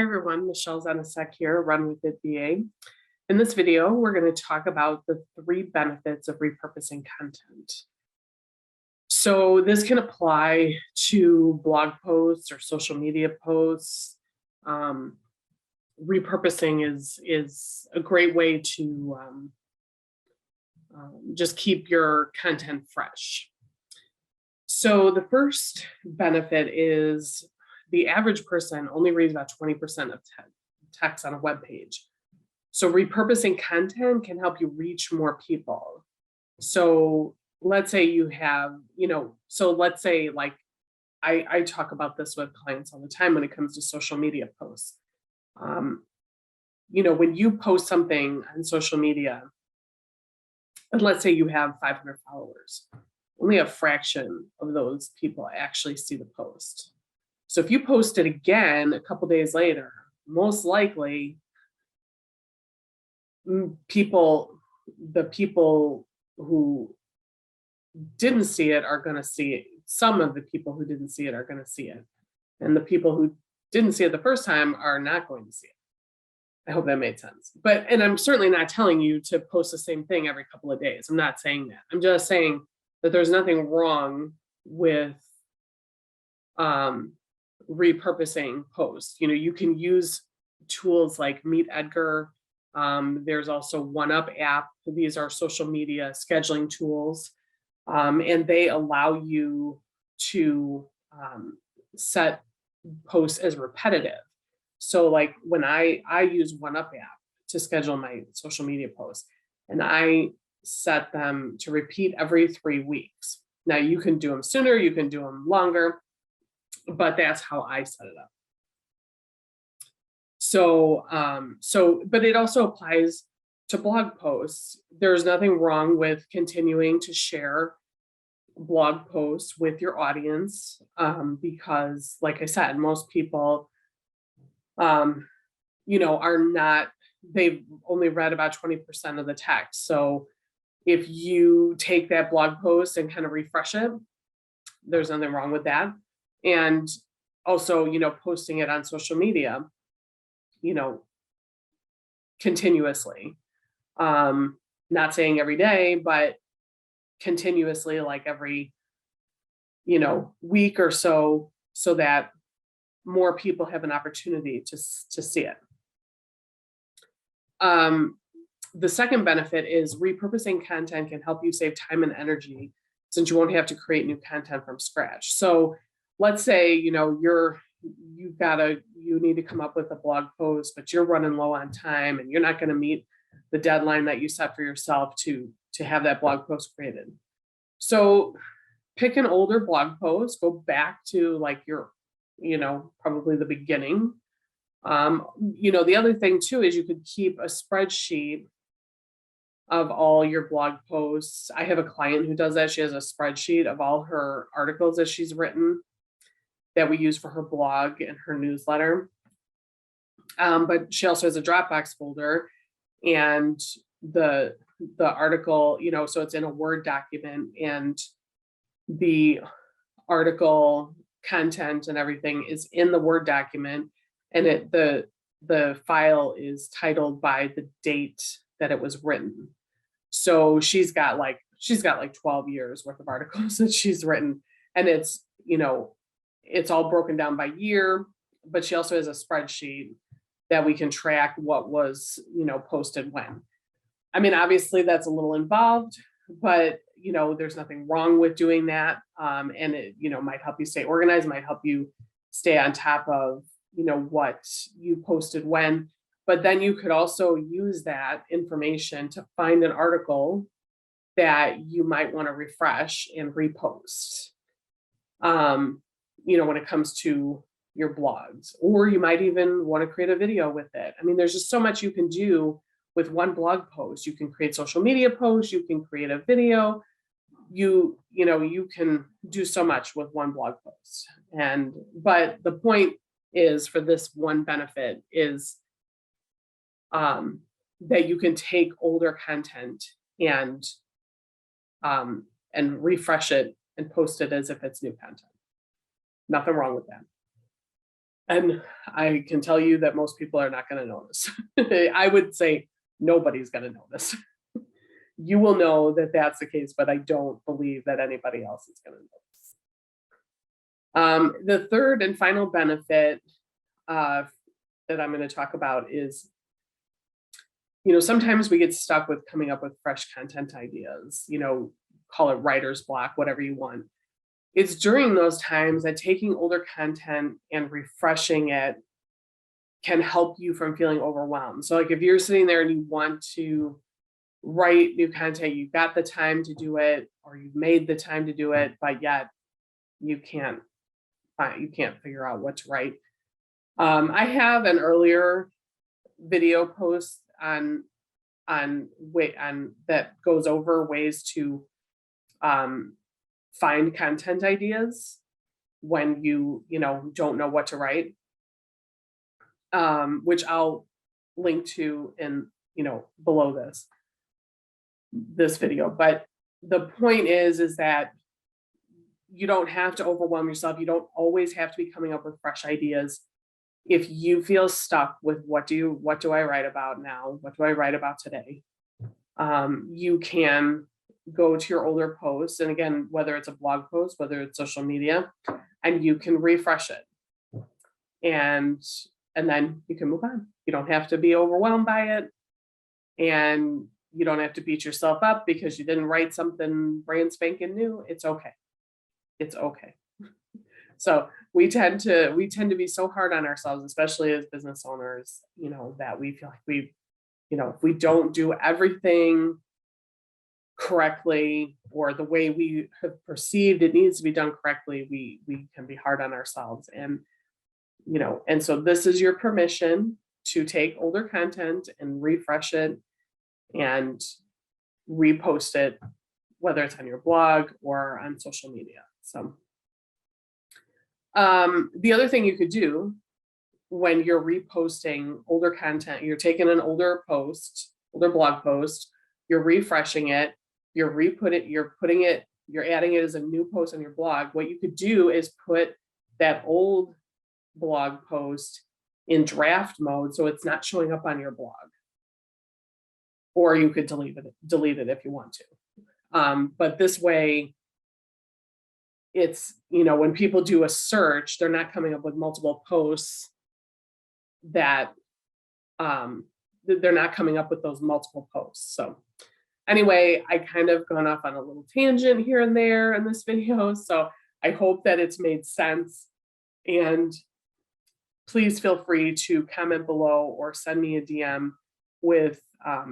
Hi everyone, Michelle Zenisek here, Run With It VA. In this video, we're going to talk about the 3 benefits of repurposing content. So this can apply to blog posts or social media posts. Repurposing is a great way to just keep your content fresh. So the first benefit is the average person only reads about 20% of text on a web page. So repurposing content can help you reach more people. So let's say you have, so let's say like I talk about this with clients all the time when it comes to social media posts. When you post something on social media, and let's say you have 500 followers, only a fraction of those people actually see the post. So if you post it again a couple days later, most likely the people who didn't see it are going to see it. Some of the people who didn't see it are going to see it. And the people who didn't see it the first time are not going to see it. I hope that made sense. And I'm certainly not telling you to post the same thing every couple of days. I'm not saying that. I'm just saying that there's nothing wrong with repurposing posts. You can use tools like Meet Edgar. There's also 1UP app. These are social media scheduling tools, and they allow you to set posts as repetitive. So like when I use 1UP app to schedule my social media posts, and I set them to repeat every 3 weeks. Now you can do them sooner, you can do them longer, but that's how I set it up. So, but it also applies to blog posts. There's nothing wrong with continuing to share blog posts with your audience, because like I said, most people, they've only read about 20% of the text. So if you take that blog post and kind of refresh it, there's nothing wrong with that. And also, posting it on social media, continuously, not saying every day, but continuously, like every, week or so that more people have an opportunity to see it. The second benefit is repurposing content can help you save time and energy since you won't have to create new content from scratch. So let's say, you need to come up with a blog post, but you're running low on time and you're not going to meet the deadline that you set for yourself to have that blog post created. So pick an older blog post, go back to like your, probably the beginning. The other thing too is you could keep a spreadsheet of all your blog posts. I have a client who does that. She has a spreadsheet of all her articles that she's written that we use for her blog and her newsletter. But she also has a Dropbox folder, and the article, so it's in a Word document, and the article content and everything is in the Word document, and the file is titled by the date that it was written. So she's got like 12 years worth of articles that she's written, and it's all broken down by year, but she also has a spreadsheet that we can track what was, posted when. I mean, obviously that's a little involved, but, there's nothing wrong with doing that. And it, might help you stay organized, might help you stay on top of, what you posted when. But then you could also use that information to find an article that you might want to refresh and repost. When it comes to your blogs, or you might even want to create a video with it. I mean, there's just so much you can do with one blog post. You can create social media posts, you can create a video, you can do so much with one blog post. But the point is, for this one benefit is that you can take older content and refresh it and post it as if it's new content. Nothing wrong with that. And I can tell you that most people are not going to notice. I would say nobody's going to notice. You will know that that's the case, but I don't believe that anybody else is going to notice. The third and final benefit that I'm going to talk about is, sometimes we get stuck with coming up with fresh content ideas, call it writer's block, whatever you want. It's during those times that taking older content and refreshing it can help you from feeling overwhelmed. So like if you're sitting there and you want to write new content, you've got the time to do it, or you've made the time to do it, but yet you can't figure out what to write. I have an earlier video post on that goes over ways to find content ideas when you don't know what to write, which I'll link to in below this video. But the point is that you don't have to overwhelm yourself. You don't always have to be coming up with fresh ideas. If you feel stuck with what do I write about now? What do I write about today? You can go to your older posts, and again, whether it's a blog post, whether it's social media, and you can refresh it, and then you can move on. You don't have to be overwhelmed by it, and you don't have to beat yourself up because you didn't write something brand spanking new. It's okay. It's okay. So we tend to be so hard on ourselves, especially as business owners, that we feel like if we don't do everything correctly or the way we have perceived it needs to be done correctly, we can be hard on ourselves. And so this is your permission to take older content and refresh it and repost it, whether it's on your blog or on social media. So the other thing you could do when you're reposting older content, you're taking an older blog post, you're refreshing it, you're adding it as a new post on your blog. What you could do is put that old blog post in draft mode so it's not showing up on your blog. Or you could delete it if you want to. But this way, it's, when people do a search, they're not coming up with multiple posts that they're not coming up with those multiple posts. So anyway, I kind of gone off on a little tangent here and there in this video. So I hope that it's made sense, and please feel free to comment below or send me a DM with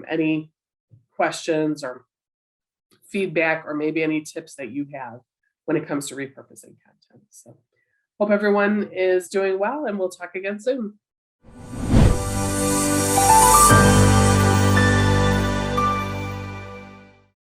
any questions or feedback, or maybe any tips that you have when it comes to repurposing content. So hope everyone is doing well, and we'll talk again soon.